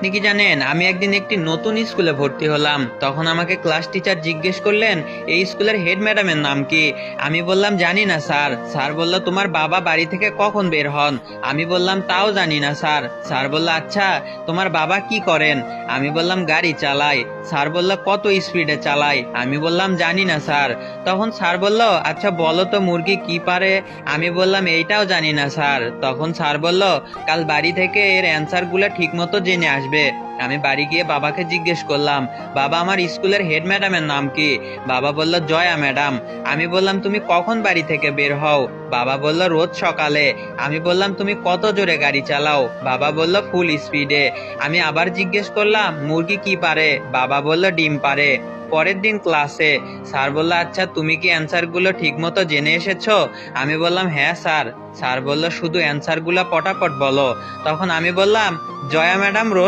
আপনি কি জানেন আমি একদিন একটি নতুন স্কুলে ভর্তি হলাম, তখন আমাকে ক্লাস টিচার জিজ্ঞেস করলেন এই স্কুলের হেড ম্যাডামের নাম কি। আমি বললাম জানি না স্যার। স্যার বলল তোমার বাবা বাড়ি থেকে কখন বের হন। আমি বললাম তাও জানি না স্যার। স্যার বলল আচ্ছা তোমার বাবা কি করেন। আমি বললাম গাড়ি চালায়। স্যার বলল কত স্পিডে চালায়। আমি বললাম জানি না স্যার। তখন স্যার বলল আচ্ছা বলো তো মুরগি কি পারে। আমি বললাম এইটাও জানি না স্যার। তখন স্যার বলল কাল বাড়ি থেকে এর অ্যান্সার গুলো ঠিক মতো জেনে আসবে। আমি বাড়ি গিয়ে বাবাকে জিজ্ঞেস করলাম বাবা আমার স্কুলের হেড ম্যাডামের নাম কি। বাবা বলল জয়া ম্যাডাম। আমি বললাম তুমি কখন বাড়ি থেকে বের হও। বাবা বলল রোজ সকালে। আমি বললাম তুমি কত জোরে গাড়ি চালাও। বাবা বলল ফুল স্পিডে। আমি আবার জিজ্ঞেস করলাম মুরগি কি পারে। বাবা বলল ডিম পারে। পরের দিন ক্লাসে স্যার বলল আচ্ছা তুমি কি অ্যান্সার গুলো ঠিক মতো জেনে এসেছো। আমি বললাম হ্যাঁ স্যার। স্যার বলল শুধু অ্যান্সার গুলা পটাপট বলো। তখন আমি বললাম জয়া ম্যাডাম রোজ